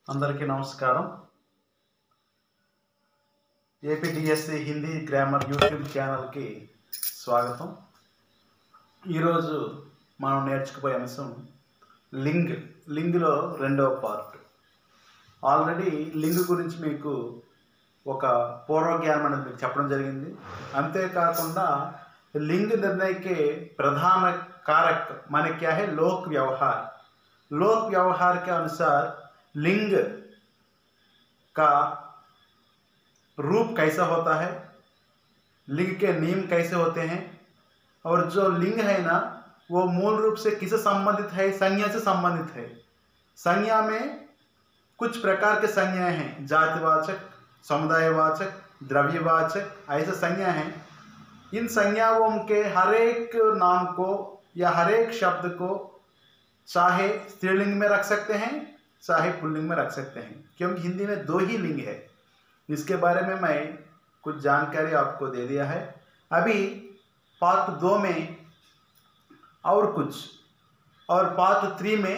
అందరికీ నమస్కారం. APDSC Hindi grammar YouTube ఛానల్కి స్వాగతం. ఈరోజు మనం నేర్చుకుపోయే అంశం లింగ్లో రెండవ పార్ట్. ఆల్రెడీ లింగ్ గురించి మీకు ఒక పూర్వజ్ఞానం అనేది మీకు చెప్పడం జరిగింది. అంతేకాకుండా लिंग निर्णय के प्रधान कारक माने क्या है, लोक व्यवहार. लोक व्यवहार के अनुसार लिंग का रूप कैसा होता है, लिंग के नियम कैसे होते हैं, और जो लिंग है ना वो मूल रूप से किससे संबंधित है, संज्ञा से संबंधित है. संज्ञा में कुछ प्रकार के संज्ञा हैं, जातिवाचक, समुदायवाचक, द्रव्यवाचक, ऐसे संज्ञा हैं. इन संज्ञाओं के हर एक नाम को या हर एक शब्द को चाहे स्त्रीलिंग में रख सकते हैं चाहे पुल्लिंग में रख सकते हैं, क्योंकि हिंदी में दो ही लिंग है. इसके बारे में मैं कुछ जानकारी आपको दे दिया है. अभी पार्ट 2 में और कुछ और पार्ट 3 में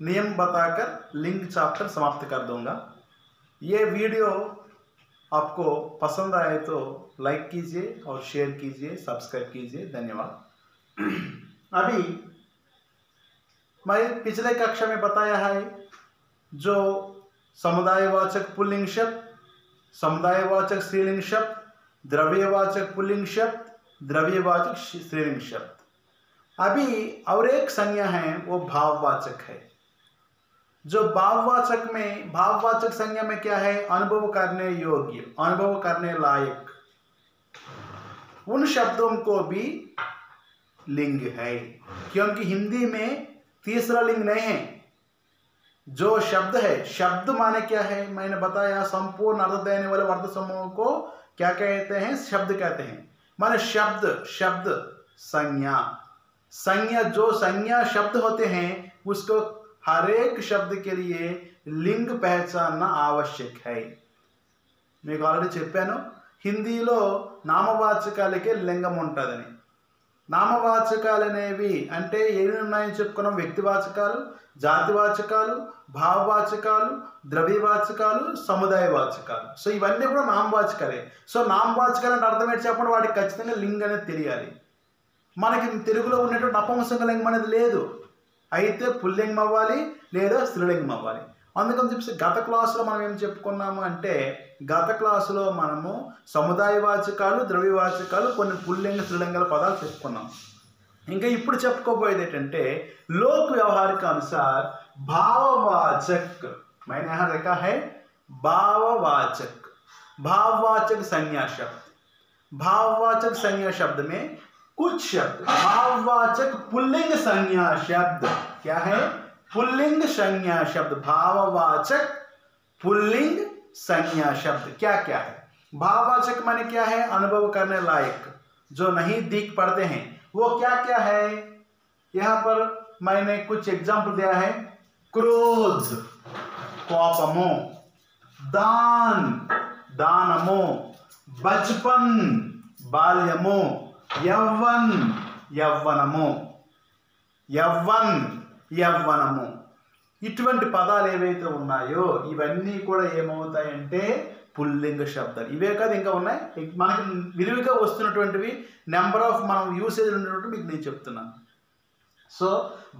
नियम बताकर लिंग चैप्टर समाप्त कर दूंगा. ये वीडियो आपको पसंद आए तो लाइक कीजिए और शेयर कीजिए, सब्सक्राइब कीजिए. धन्यवाद. अभी मैं पिछले कक्षा में बताया है जो समुदायवाचक पुल्लिंग शब्द, समुदायवाचक स्त्रीलिंग शब्द, द्रव्यवाचक पुल्लिंग शब्द, द्रव्यवाचक स्त्रीलिंग शब्द. अभी और एक संज्ञा है वो भाववाचक है. जो भाववाचक में भाववाचक संज्ञा में क्या है, अनुभव करने योग्य, अनुभव करने लायक. उन शब्दों को भी लिंग है, क्योंकि हिंदी में तीसरा लिंग नहीं है. जो शब्द है, शब्द माने क्या है, मैंने बताया संपूर्ण अर्थ देने वाले वर्ग समूह को क्या कहते हैं, शब्द कहते हैं. माने शब्द शब्द संज्ञा, संज्ञा जो संज्ञा शब्द होते हैं उसको हर एक शब्द के लिए लिंग पहचानना आवश्यक है. మీకు ఆల్రెడీ చెప్పాను, హిందీలో నామవాచకాలకే లింగం ఉంటుందని. నామవాచకాలు అనేవి అంటే ఏమి ఉన్నాయని చెప్పుకున్నాం, వ్యక్తివాచకాలు, జాతివాచకాలు, భావవాచకాలు, ద్రవ్యవాచకాలు, సముదాయవాచకాలు. సో ఇవన్నీ కూడా నామవాచకాలే. సో నామవాచకాలు అంటే అర్థం ఏంటి చెప్పండి, వాటికి ఖచ్చితంగా లింగ్ అనేది తెలియాలి. మనకి తెలుగులో ఉన్నటువంటి నపుంసక లింగం అనేది లేదు, అయితే పుల్లింగం అవ్వాలి లేదా స్త్రీలింగం అవ్వాలి. అందుకని చెప్పి గత క్లాసులో మనం ఏం చెప్పుకున్నాము అంటే, గత క్లాసులో మనము సముదాయవాచకాలు, ద్రవ్యవాచకాలు, కొన్ని పుల్లింగ స్త్రీలింగాల పదాలు చెప్పుకున్నాం. ఇంకా ఇప్పుడు చెప్పుకోబోయేది ఏంటంటే లోక్ व्यवहार के अनुसार भाववाचक. मैंने यहाँ लिखा है भाववाचक, भाववाचक संज्ञा शब्द. भाववाचक संज्ञा शब्द में कुछ शब्द भाववाचक पुल्लिंग संज्ञा शब्द क्या है, पुल्लिंग संज्ञा शब्द. भाववाचक पुल्लिंग संज्ञा शब्द क्या क्या है. भाववाचक माने क्या है, अनुभव करने लायक, जो नहीं दिख पड़ते हैं, वो क्या क्या है. यहाँ पर मैंने कुछ एग्जाम्पल दिया है. क्रोध कोपमो, दान दानमो, बचपन बाल्यमो, यौवन यौवनमो, यौवन యవ్వనము. ఇటువంటి పదాలు ఏవైతే ఉన్నాయో ఇవన్నీ కూడా ఏమవుతాయంటే పుల్లింగ శబ్దాలు. ఇవే కాదు ఇంకా ఉన్నాయి, మనకి విరివిగా వస్తున్నటువంటివి నెంబర్ ఆఫ్ మనం యూసేజ్ ఉన్నటువంటి మీకు నేను చెప్తున్నాను. సో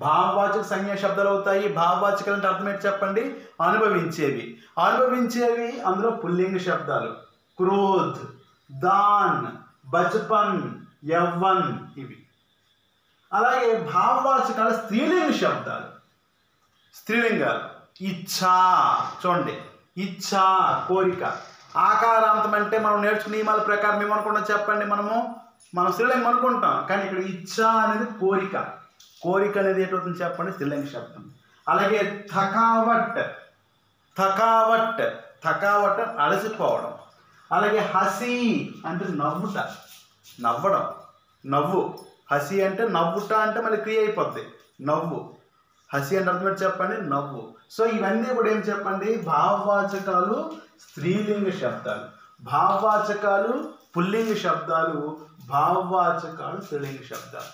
భావవాచక సంజ్ఞా శబ్దాలు అవుతాయి. భావవాచకాలు అంటే అర్థం ఏంటి చెప్పండి, అనుభవించేవి. అనుభవించేవి అందులో పుల్లింగ శబ్దాలు క్రోధ్, దాన్, బచపన్, యవ్వన్ ఇవి. అలాగే భావవాచకాలు స్త్రీలింగ శబ్దాలు, స్త్రీలింగాలు. ఇచ్ఛా చూడండి, ఇచ్ఛా కోరిక. ఆకారాంతం అంటే మనం నేర్చుకునే నియమాల ప్రకారం ఏమనుకుంటాం చెప్పండి, మనం స్త్రీలింగం అనుకుంటాం, కానీ ఇక్కడ ఇచ్ఛా అనేది కోరిక. కోరిక అనేది ఏంటవుతుంది చెప్పండి, స్త్రీలింగ శబ్దం. అలాగే థకావట్, థకావట్ థకావట్ అలసిపోవడం. అలాగే హసి అంటే నవ్వుట, నవ్వడం, నవ్వు. హసి అంటే నవ్వుట అంటే మళ్ళీ క్రియ అయిపోద్ది, నవ్వు. హసి అంటే అర్థం చెప్పండి, నవ్వు. సో ఇవన్నీ కూడా ఏం చెప్పండి, భావవాచకాలు స్త్రీలింగ శబ్దాలు, భావవాచకాలు పుల్లింగ శబ్దాలు, భావవాచకాలు స్త్రీలింగ శబ్దాలు.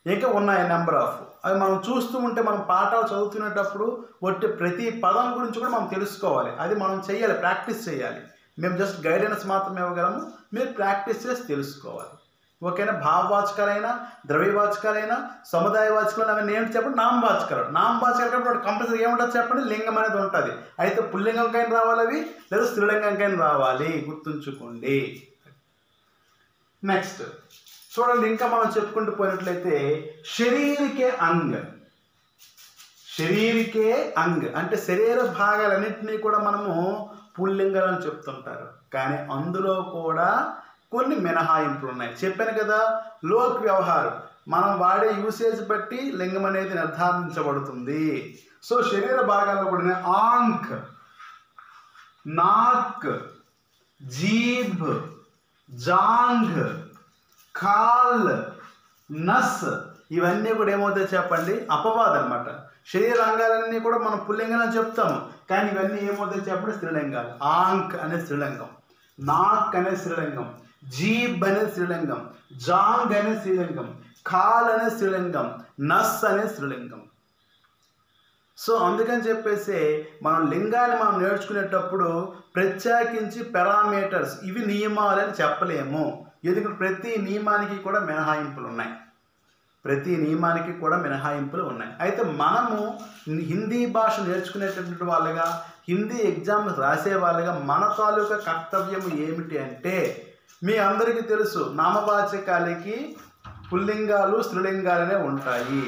ఇంకా ఉన్నాయి నెంబర్ ఆఫ్. అవి మనం చూస్తూ ఉంటే మనం పాఠాలు చదువుతునేటప్పుడు ఒట్టి ప్రతి పదం గురించి కూడా మనం తెలుసుకోవాలి. అది మనం చేయాలి, ప్రాక్టీస్ చేయాలి. మేము జస్ట్ గైడెన్స్ మాత్రమే ఇవ్వగలము, మీరు ప్రాక్టీస్ చేసి తెలుసుకోవాలి. ఓకేనా? భావవాచకాలైనా, ద్రవ్యవాచకాలైనా, సముదాయవాచకాలు అవన్నీ ఏంటి చెప్పండి? నామవాచకాలు. నామవాచకాలు కాబట్టి కంపల్సరీ ఏముంటుంది చెప్పండి? లింగం అనేది ఉంటుంది. అయితే పుల్లింగంకైనా రావాలి అవి, లేదా స్త్రీలింగంకైనా రావాలి, గుర్తుంచుకోండి. నెక్స్ట్ చూడండి, ఇంకా మనం చెప్పుకుంటూ పోయినట్లయితే శరీరకే అంగ్. శరీరకే అంగ్ అంటే శరీర భాగాలన్నింటినీ కూడా మనము పుల్లింగాలని చెప్తుంటారు. కానీ అందులో కూడా కొన్ని మినహాయింపులు ఉన్నాయి. చెప్పాను కదా, లోక్ వ్యవహారం మనం వాడే యూసేజ్ బట్టి లింగం అనేది నిర్ధారించబడుతుంది. సో శరీర భాగాల్లో కూడా ఆంక్, నాక్, జీభ్, జాంగ్, కాల్, నస్ ఇవన్నీ కూడా ఏమవుతాయి చెప్పండి? అపవాదం అనమాట. శరీర అంగాలన్నీ కూడా మనం పుల్లింగం చెప్తాము, కానీ ఇవన్నీ ఏమవుతాయి చెప్పండి? స్త్రీలింగాలు. ఆంక్ అనేది స్త్రీలింగం, నాక్ అనేది స్త్రీలింగం, జీబ్ అనేది స్త్రీలింగం, జాంగ్ అనేది స్త్రీలింగం, కాల్ అనేది స్త్రీలింగం, నస్ అనేది స్త్రీలింగం. సో అందుకని చెప్పేసి మనం లింగాన్ని మనం నేర్చుకునేటప్పుడు ప్రత్యేకించి పారామీటర్స్ ఇవి నియమాలని చెప్పలేము. ఎందుకంటే ప్రతి నియమానికి కూడా మినహాయింపులు ఉన్నాయి. ప్రతి నియమానికి కూడా మినహాయింపులు ఉన్నాయి. అయితే మనము హిందీ భాష నేర్చుకునేటటువంటి వాళ్ళగా, హిందీ ఎగ్జామ్స్ రాసే వాళ్ళగా మన తాలూకా కర్తవ్యం ఏమిటి అంటే, మీ అందరికీ తెలుసు నామవాచకాలకి పుల్లింగాలు స్త్రీలింగాలనే ఉంటాయి.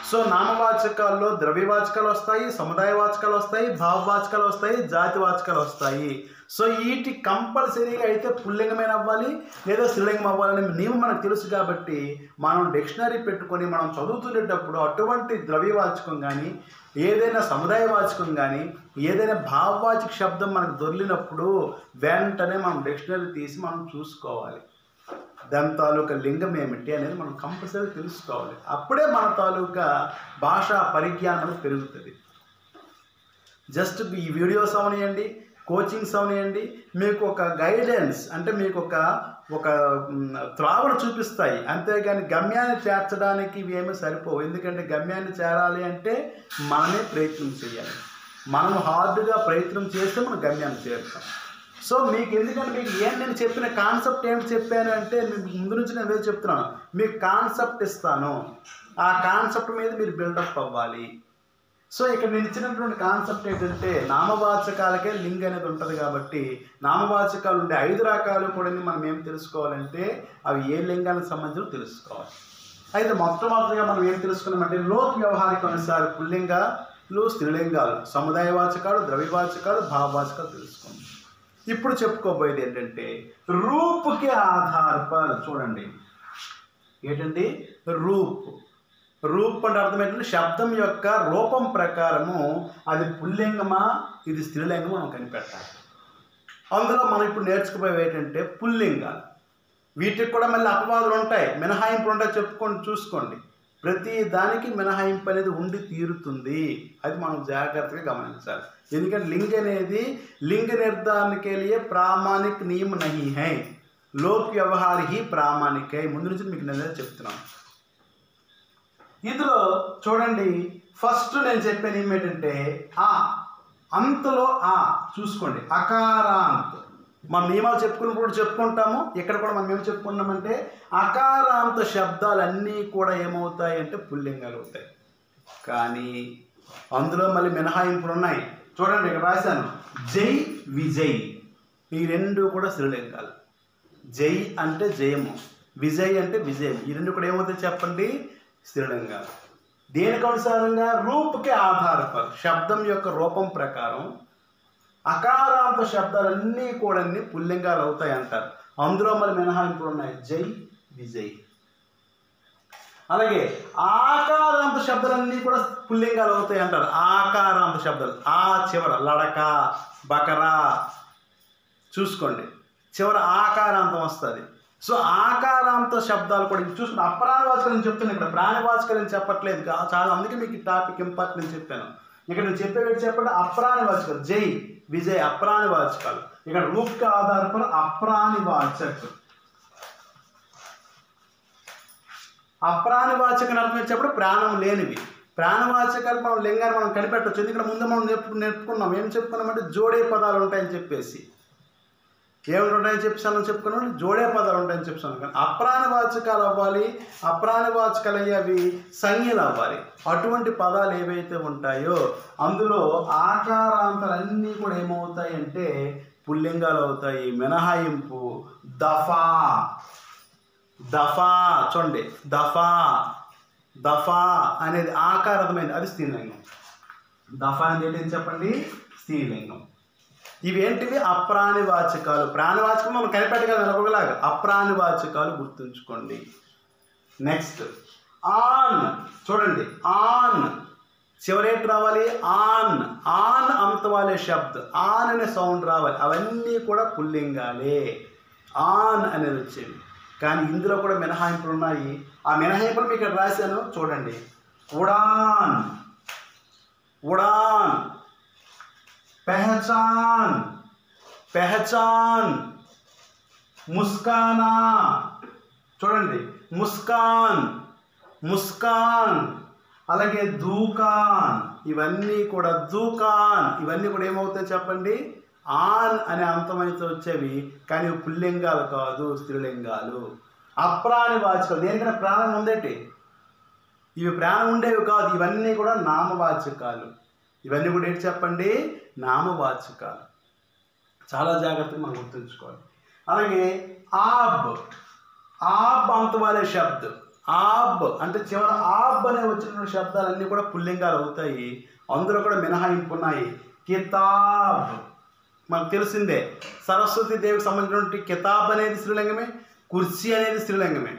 సో నామవాచకాల్లో ద్రవ్యవాచకాలు వస్తాయి, సముదాయవాచకాలు వస్తాయి, భావవాచకాలు వస్తాయి, జాతివాచకాలు వస్తాయి. సో వీటి కంపల్సరీగా అయితే పుల్లింగమైన అవ్వాలి లేదా స్త్రీలింగం అవ్వాలనే నియమం మనకు తెలుసు. కాబట్టి మనం డిక్షనరీ పెట్టుకొని మనం చదువుతునేటప్పుడు అటువంటి ద్రవ్యవాచకం కానీ, ఏదైనా సముదాయవాచకం కానీ, ఏదైనా భావవాచక శబ్దం మనకు దొరికినప్పుడు వెంటనే మనం డిక్షనరీ తీసి మనం చూసుకోవాలి. దాని తాలూకా లింగం ఏమిటి అనేది మనం కంపల్సరీ తెలుసుకోవాలి. అప్పుడే మన తాలూకా భాషా పరిజ్ఞానం పెరుగుతుంది. జస్ట్ ఈ వీడియోస్ అవనియండి, కోచింగ్స్ అవనియండి, మీకు ఒక గైడెన్స్ అంటే మీకు ఒక త్రావను చూపిస్తాయి. అంతేగాని గమ్యాన్ని చేర్చడానికి ఇవి ఏమీ సరిపోవు. ఎందుకంటే గమ్యాన్ని చేరాలి అంటే మనమే ప్రయత్నం చేయాలి. మనం హార్డ్గా ప్రయత్నం చేస్తే మనం గమ్యాన్ని చేరుతాం. సో మీకు ఎందుకంటే మీకు నేను చెప్పిన కాన్సెప్ట్ ఏంటి చెప్పాను అంటే, మీకు ముందు నుంచి నేను ఏదో చెప్తున్నాను, మీకు కాన్సెప్ట్ ఇస్తాను, ఆ కాన్సెప్ట్ మీద మీరు బిల్డప్ అవ్వాలి. సో ఇక్కడ నేను ఇచ్చినటువంటి కాన్సెప్ట్ ఏంటంటే, నామవాచకాలకే లింగ్ అనేది ఉంటుంది. కాబట్టి నామవాచకాలు ఉండే 5 రకాలు కూడా మనం ఏం తెలుసుకోవాలంటే అవి ఏ లింగానికి సంబంధించి తెలుసుకోవాలి. అయితే మొట్టమొదటిగా మనం ఏం తెలుసుకున్నామంటే, లోక్ వ్యవహారిక అనుసారి పుల్లింగాలు, స్త్రీలింగాలు, సముదాయవాచకాలు, ద్రవ్యవాచకాలు, భావవాచకాలు తెలుసుకున్నాం. ఇప్పుడు చెప్పుకోబోయేది ఏంటంటే రూపుకి ఆధారపర్. చూడండి ఏంటండి రూప్. రూప్ అంటే అర్థం ఏంటంటే శబ్దం యొక్క రూపం ప్రకారము అది పుల్లింగమా ఇది స్త్రీలింగమా మనం కనిపెట్టాలి. అందులో మనం ఇప్పుడు నేర్చుకుపోయేవి ఏంటంటే పుల్లింగాలు. వీటికి కూడా మళ్ళీ అపవాదులు ఉంటాయి, మినహాయింపులు ఉంటాయి, చూసుకోండి. ప్రతి దానికి మినహాయింపు అనేది ఉండి తీరుతుంది. అది మనం జాగ్రత్తగా గమనించాలి. ఎందుకంటే లింగ అనేది లింగ నిర్ధారణ के लिए ప్రామాణిక నియమ नहीं है, లోక్ వ్యవహార ही ప్రామాణిక है. ముందు నుంచి మీకు నేను చెప్తున్నాను. ఇందులో చూడండి, ఫస్ట్ నేను చెప్పే నియమం ఏంటంటే ఆ అంతలో ఆ చూసుకోండి, అకారాంత్. మనం నియమాలు చెప్పుకుంటాము. ఇక్కడ కూడా మనం ఏం చెప్పుకున్నామంటే అకారాంత శబ్దాలన్నీ కూడా ఏమవుతాయి అంటే పుల్లింగాలు అవుతాయి. కానీ అందులో మళ్ళీ మినహాయింపులు ఉన్నాయి. చూడండి ఇక్కడ రాశాను, జై, విజయ్, ఈ రెండు కూడా స్త్రీలింగాలు. జై అంటే జయము, విజయ్ అంటే విజయం, ఈ రెండు కూడా ఏమవుతాయి చెప్పండి? స్త్రీలింగాలు. దేనికి అనుసారంగా? రూపుకి ఆధారపడి శబ్దం యొక్క రూపం ప్రకారం అకారాంత శబ్దాలన్నీ కూడా పుల్లింగాలు అవుతాయి అంటారు. అందులో మరి మినహాయింపులు ఉన్నాయి, జై, విజయ్. అలాగే ఆకారాంత శబ్దాలన్నీ కూడా పుల్లింగాలు అవుతాయి అంటారు. ఆకారాంత శబ్దాలు ఆ చివర లడక, బకరా చూసుకోండి, చివర ఆకారాంతం వస్తుంది. సో ఆకారాంత శబ్దాలు కూడా చూసుకుంటే అప్రాణవాచకాలు చెప్తాను, ఇక్కడ ప్రాణవాచకాలు చెప్పట్లేదు చాలా. అందుకే మీకు ఈ టాపిక్ ఇంపార్టెంట్ నేను చెప్పాను. ఇక్కడ నేను చెప్పేవి చెప్పండి, అప్రాణవాచకాలు. జై, విజయ్ అప్రాణవాచకాలు. ఇక్కడ రూప్కి ఆధారపడి అప్రాణవాచక్. అప్రాణవాచకం అర్థం చెప్పడం ప్రాణం లేనివి. ప్రాణవాచకాలు మనం లింగాన్ని మనం కనిపెట్టవచ్చు. ఎందుకంటే ముందు మనం నేర్చుకున్నాం. ఏం చెప్పుకున్నామంటే జోడే పదాలు ఉంటాయని చెప్పేసి. ఏముంటాయని చెప్పుకున్నాం, జోడే పదాలు ఉంటాయని చెప్తాను. కానీ అప్రాణవాచకాలు అవ్వాలి, అప్రాణవాచకాలు అవి సంజ్ఞలు అవ్వాలి. అటువంటి పదాలు ఏవైతే ఉంటాయో అందులో ఆకారాంతాలన్నీ కూడా ఏమవుతాయి అంటే పుల్లింగాలు అవుతాయి. మినహాయింపు దఫా. దఫా చూడండి, దఫా దఫా అనేది ఆకారమైనది, అది స్త్రీలింగం. దఫా అనేది ఏంటి చెప్పండి, స్త్రీలింగం. ఇవేంటివి అప్రాణివాచకాలు. ప్రాణివాచకం మనం కనిపెట్టగలం ఎలాగోలాగా. అప్రాణివాచకాలు గుర్తుంచుకోండి. Next on. చూడండి, ఆన్ చివరేట్ రావాలి, ఆన్. ఆన్ అంతవాలే శబ్ద్, ఆన్ అనే సౌండ్ రావాలి. అవన్నీ కూడా పుల్లింగాలే, ఆన్ అనేది వచ్చేవి. కానీ ఇందులో కూడా మినహాయింపులు ఉన్నాయి. ఆ మినహాయింపులు మీకు ఇక్కడ రాశాను చూడండి. ఉడాన్, ఉడాన్. पहचान, पहचान. मुस्काना. చూడండి, ముస్కాన్, ముస్కాన్. అలాగే దూకాన్. ఇవన్నీ కూడా దూకాన్, ఇవన్నీ కూడా ఏమవుతాయి చెప్పండి, ఆన్ అనే అంతమైతే వచ్చేవి. కానీ పుల్లింగాలు కాదు, స్త్రీలింగాలు. అప్రాణివాచకాలు, దేనికైనా ప్రాణం ఉందేటి, ఇవి ప్రాణం ఉండేవి కాదు. ఇవన్నీ కూడా నామవాచకాలు. ఇవన్నీ కూడా ఏంటి చెప్పండి, నామవాచకాలు. చాలా జాగ్రత్తగా మనం గుర్తుంచుకోవాలి. అలాగే ఆబ్. ఆబ్ అంతవాలే శబ్ద్. ఆబ్ అంటే చివర ఆబ్ అనే వచ్చిన శబ్దాలన్నీ కూడా పుల్లింగాలు అవుతాయి. అందులో కూడా మినహాయింపు ఉన్నాయి. కితాబ్ మనకు తెలిసిందే. సరస్వతి దేవికి సంబంధించినటువంటి కితాబ్ అనేది స్త్రీలింగమే, కుర్చీ అనేది స్త్రీలింగమే,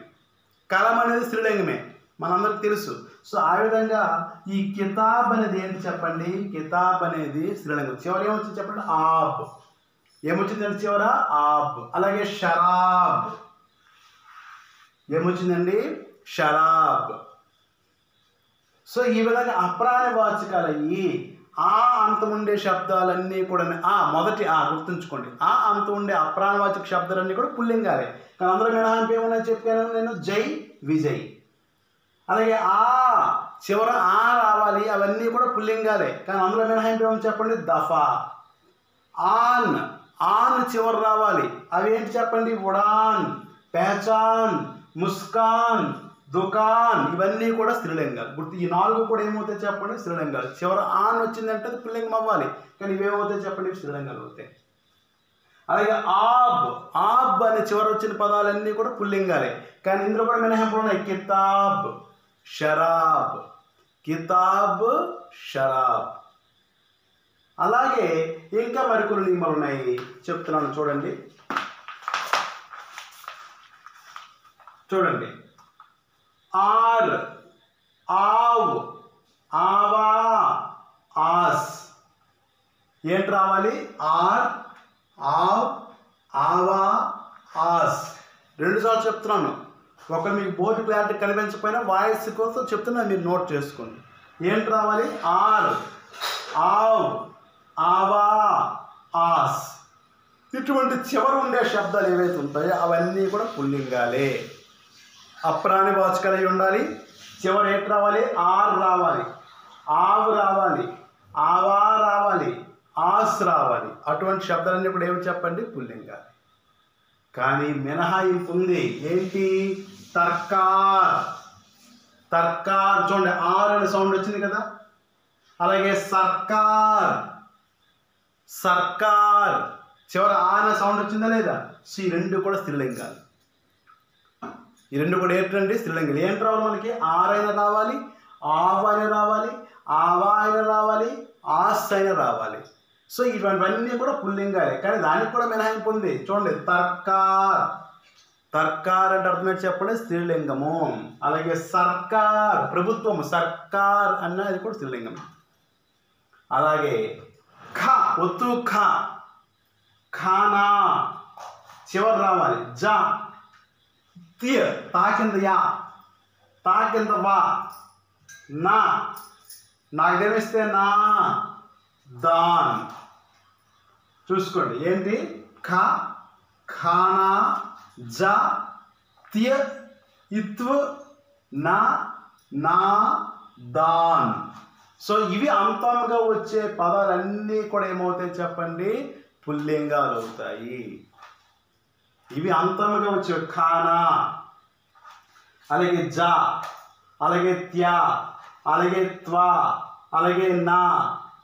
కలం అనేది స్త్రీలింగమే, మనందరికి తెలుసు. సో ఆ విధంగా ఈ కితాబ్ అనేది ఏంటి చెప్పండి, కితాబ్ అనేది స్త్రీలింగం. చివర ఏమొచ్చింది చెప్పండి, ఆబ్. ఏమొచ్చిందండి చివర, ఆబ్. అలాగే షరాబ్. ఏమొచ్చిందండి, షరాబ్. సో ఈ విధంగా అప్రాణివాచకాలు అయ్యి ఆ అంతం ఉండే శబ్దాలన్నీ కూడా మొదటి గుర్తుంచుకోండి. ఆ అంతం ఉండే అప్రాణవాచక శబ్దాలన్నీ కూడా పుల్లింగాలే. కానీ అందరూ మినహాయింపు ఏమన్నా చెప్పాను నేను, జై, విజయ్. అలాగే ఆ చివర ఆ రావాలి, అవన్నీ కూడా పుల్లింగాలే. కానీ అందులో మినహాయింపు ఏమని చెప్పండి, దఫా. ఆన్, ఆన్ చివర రావాలి, అవి ఏంటి చెప్పండి, ఉడాన్, పెహచాన్, ముస్కాన్, దుకాన్. ఇవన్నీ కూడా స్త్రీలింగాలు. గుర్తు, ఈ 4 కూడా ఏమవుతాయి చెప్పండి, స్త్రీలింగాలు. చివర ఆన్ వచ్చిందంటే అది పుల్లింగం అవ్వాలి. కానీ ఇవేమవుతాయి చెప్పండి, స్త్రీలింగాలు అవుతాయి. అలాగే ఆబ్. ఆబ్ అనే చివర వచ్చిన పదాలన్నీ కూడా పుల్లింగాలే. కానీ ఇందులో కూడా మినహాయింపులు ఉన్నాయి. కితాబ్, షరాబ్. కితాబ్, షరాబ్. అలాగే ఇంకా మరికొన్ని నియమాలు ఉన్నాయి, చెప్తున్నాను చూడండి. చూడండి, ఆర్, ఆవ్, ఆవా, ఆస్. ఏంటి రావాలి, ఆర్, ఆవ్, ఆవా, ఆస్. 2 సార్లు చెప్తున్నాను. ఒకరు మీకు బోర్డు క్లారిటీ కనిపించకపోయినా వాయిస్ కోసం చెప్తున్నా, మీరు నోట్ చేసుకోండి. ఏంటి రావాలి, ఆర్, ఆవ్, ఆవా, ఆస్. ఇటువంటి చివరి ఉండే శబ్దాలు ఏవైతే ఉంటాయో అవన్నీ కూడా పుల్లింగాలే, అప్రాణివాచకాలు అయి ఉండాలి. చివరి ఏంటి రావాలి, ఆర్ రావాలి, ఆవు రావాలి, ఆవా రావాలి, ఆస్ రావాలి. అటువంటి శబ్దాలన్నీ కూడా ఏమి చెప్పండి, పుల్లింగాలే. కానీ మినహాయింపు ఉంది. ఏంటి, తర్కార్. తర్కార్ చూడండి, ఆర్ అనే సౌండ్ వచ్చింది కదా. అలాగే సర్కార్, సర్కార్ చివర ఆ అనే సౌండ్ వచ్చిందా లేదా. సో ఈ 2 కూడా స్త్రీలింగాలు. ఈ 2 కూడా ఏంటండి, స్త్రీలింగాలు. ఏంటి రావాలి మనకి, ఆర్ అయినా రావాలి, ఆవ్ అయినా రావాలి, ఆవా అయినా రావాలి, ఆస్ అయినా రావాలి. సో ఇవన్నీ కూడా పుల్లింగాలే. కానీ దానికి కూడా మినహాయింపు ఉంది. చూడండి, తర్కార్. తర్కార్ అంటే అర్థం ఏంటి చెప్పండి, స్త్రీలింగము. అలాగే సర్కార్, ప్రభుత్వము, సర్కార్ అన్నది కూడా స్త్రీలింగం. అలాగే ఖ, ఒత్తు ఖ, ఖానా చివరి రావాలి. జ, తియ, తాకింద యా, తాకింద వా, నా, నాకు తెలిస్తే నా, దాన్. చూసుకోండి, ఏంటి, ఖ, ఖానా, జ, తియ, ఇత్వ, నా, దాన్. సో ఇవి అంతంగా వచ్చే పదాలన్నీ కూడా ఏమవుతాయి చెప్పండి? పుల్లింగాలు అవుతాయి. ఇవి అంతంగా వచ్చే ఖానా, అలాగే జా, అలాగే త్యా, అలాగే త్వా, అలాగే నా,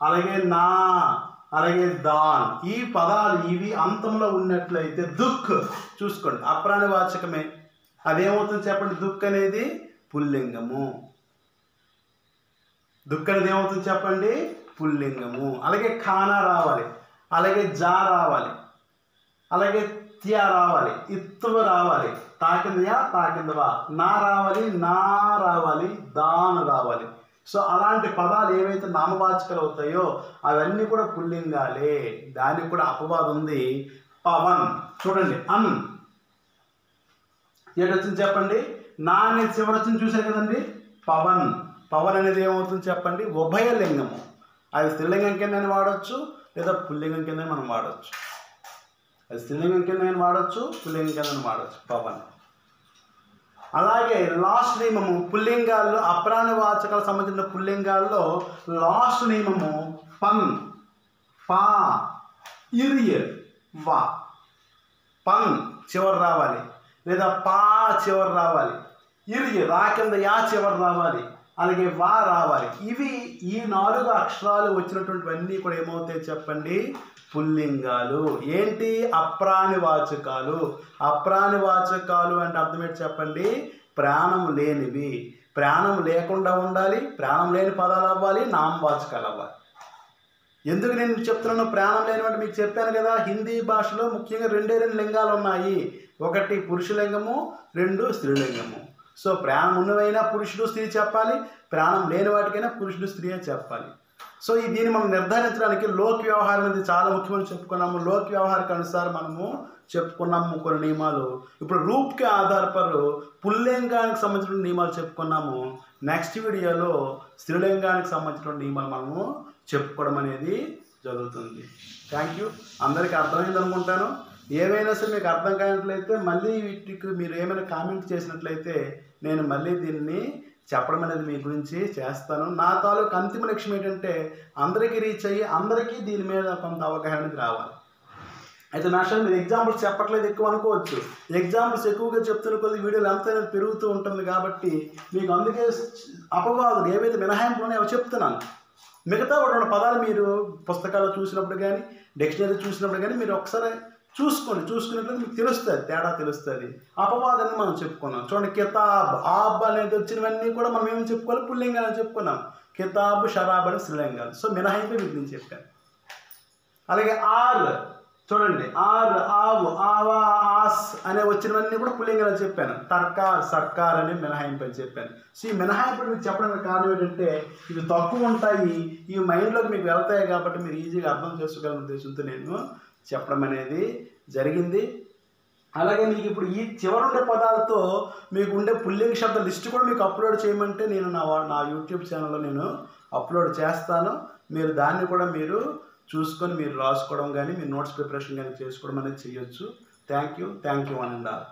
అలాగే నా, అలాగే దాన్. ఈ పదాలు ఇవి అంతంలో ఉన్నట్లయితే దుఃఖ్ చూసుకోండి, అప్రాణవాచకమే. అదేమవుతుంది చెప్పండి? దుఃఖ్ అనేది పుల్లింగము. దుఃఖ్ అనేది ఏమవుతుంది చెప్పండి? పుల్లింగము. అలాగే ఖానా రావాలి, అలాగే జా రావాలి, అలాగే త్యా రావాలి, ఇత్వ రావాలి, తాకిందయా తాకిందవా, నా రావాలి, నా రావాలి, దాన్ రావాలి. సో అలాంటి పదాలు ఏవైతే నామవాచకాలు అవుతాయో అవన్నీ కూడా పుల్లింగాలే. దానికి కూడా అపవాదం ఉంది. పవన్ చూడండి, అన్ ఏటొచ్చింది చెప్పండి? నా అనేది చివరి వచ్చింది చూసారు కదండి? పవన్. పవన్ అనేది ఏమవుతుంది చెప్పండి? ఉభయలింగము. అది స్త్రీలింగం కింద వాడచ్చు, లేదా పుల్లింగం కింద మనం వాడచ్చు. అది స్త్రీలింగం కింద వాడచ్చు, పుల్లింగం కింద వాడచ్చు పవన్. అలాగే లాస్ట్ నియమము పుల్లింగాల్లో, అప్రాణవాచకాలకు సంబంధించిన పుల్లింగాల్లో లాస్ట్ నియమము పన్, పా, ఇరియ, వా. పన్ చివరి రావాలి, లేదా పా చివరి రావాలి, ఇరియ రా కింద యా చివరి రావాలి, అలాగే వా రావాలి. ఇవి ఈ 4 అక్షరాలు వచ్చినటువంటివన్నీ కూడా ఏమవుతాయి చెప్పండి? పుల్లింగాలు. ఏంటి? అప్రాణివాచకాలు. అప్రాణివాచకాలు అంటే అర్థం ఏంటి చెప్పండి? ప్రాణం లేనివి. ప్రాణం లేకుండా ఉండాలి, ప్రాణం లేని పదాలు అవ్వాలి, నామవాచకాలు అవ్వాలి. ఎందుకు నేను చెప్తున్నాను ప్రాణం లేనివంటే? మీకు చెప్పాను కదా, హిందీ భాషలో ముఖ్యంగా 2 లింగాలు ఉన్నాయి. ఒకటి పురుషలింగము, 2 స్త్రీలింగము. సో ప్రాణం ఉన్నవైనా పురుషుడు స్త్రీ చెప్పాలి, ప్రాణం లేని వాటికైనా పురుషుడు స్త్రీ అని చెప్పాలి. సో దీన్ని మనం నిర్ధారించడానికి లోక్ వ్యవహారం అనేది చాలా ముఖ్యమని చెప్పుకున్నాము. లోక్ వ్యవహారకు అనుసారం మనము చెప్పుకున్నాము కొన్ని నియమాలు. ఇప్పుడు రూప్కి ఆధారపడి పుల్లింగానికి సంబంధించిన నియమాలు చెప్పుకున్నాము. నెక్స్ట్ వీడియోలో స్త్రీలింగానికి సంబంధించిన నియమాలు మనము చెప్పుకోవడం అనేది జరుగుతుంది. Thank you. అందరికీ అర్థమైంది అనుకుంటాను. ఏమైనా సరే మీకు అర్థం కానట్లయితే మళ్ళీ వీటికి మీరు ఏమైనా కామెంట్ చేసినట్లయితే నేను మళ్ళీ దీన్ని చెప్పడం అనేది మీ గురించి చేస్తాను. నా తాలూకు అంతిమ లక్ష్యం ఏంటంటే అందరికీ రీచ్ అయ్యి అందరికీ దీని మీద కొంత అవగాహన రావాలి. అయితే నేషనల్ మీరు ఎగ్జాంపుల్స్ చెప్పట్లేదు ఎక్కువ అనుకోవచ్చు. ఎగ్జాంపుల్స్ ఎక్కువగా చెప్తున్న కొద్ది వీడియోలు ఎంతైనా పెరుగుతూ ఉంటుంది కాబట్టి మీకు అందుకే అపవాదులు ఏవైతే మినహాయింపులు ఉన్నాయో అవి చెప్తున్నాను. మిగతా ఉన్న పదాలు మీరు పుస్తకాలు చూసినప్పుడు కానీ డిక్షనరీ చూసినప్పుడు కానీ మీరు ఒకసారి చూసుకున్నట్లయితే మీకు తెలుస్తుంది, తేడా తెలుస్తుంది. అపవాదాన్ని మనం చెప్పుకున్నాం. చూడండి, కితాబ్, ఆబ్ అనేది వచ్చినవన్నీ కూడా మనం ఏమని చెప్పుకోవాలి? పుల్లింగాలని చెప్పుకున్నాం. కితాబ్, షరాబ్ అని స్త్రీలింగాలు. సో మినహాయింపు వీటి నుంచి చెప్పాను. అలాగే ఆర్ చూడండి, ఆర్, ఆవు, ఆవా, ఆస్ అనే వచ్చినవన్నీ కూడా పుల్లింగాలు చెప్పాను. తర్కార్, సర్కార్ అని మినహాయింపు అని చెప్పాను. సో ఈ మినహాయింపు మీకు చెప్పడానికి కారణం ఏంటంటే ఇవి తక్కువ ఉంటాయి, ఇవి మైండ్లోకి మీకు వెళ్తాయి కాబట్టి మీరు ఈజీగా అర్థం చేసుకోగల ఉద్దేశంతో నేను చెప్పడం అనేది జరిగింది. అలాగే మీకు ఇప్పుడు ఈ చివరుండే పదాలతో మీకు ఉండే పుల్లింగ శబ్ద లిస్ట్ కూడా మీకు అప్లోడ్ చేయమంటే నేను నా యూట్యూబ్ ఛానల్లో నేను అప్లోడ్ చేస్తాను. మీరు దాన్ని కూడా మీరు చూసుకొని మీరు రాసుకోవడం కానీ మీ నోట్స్ ప్రిపరేషన్ కానీ చేసుకోవడం అనేది చేయొచ్చు. Thank you 1 and all.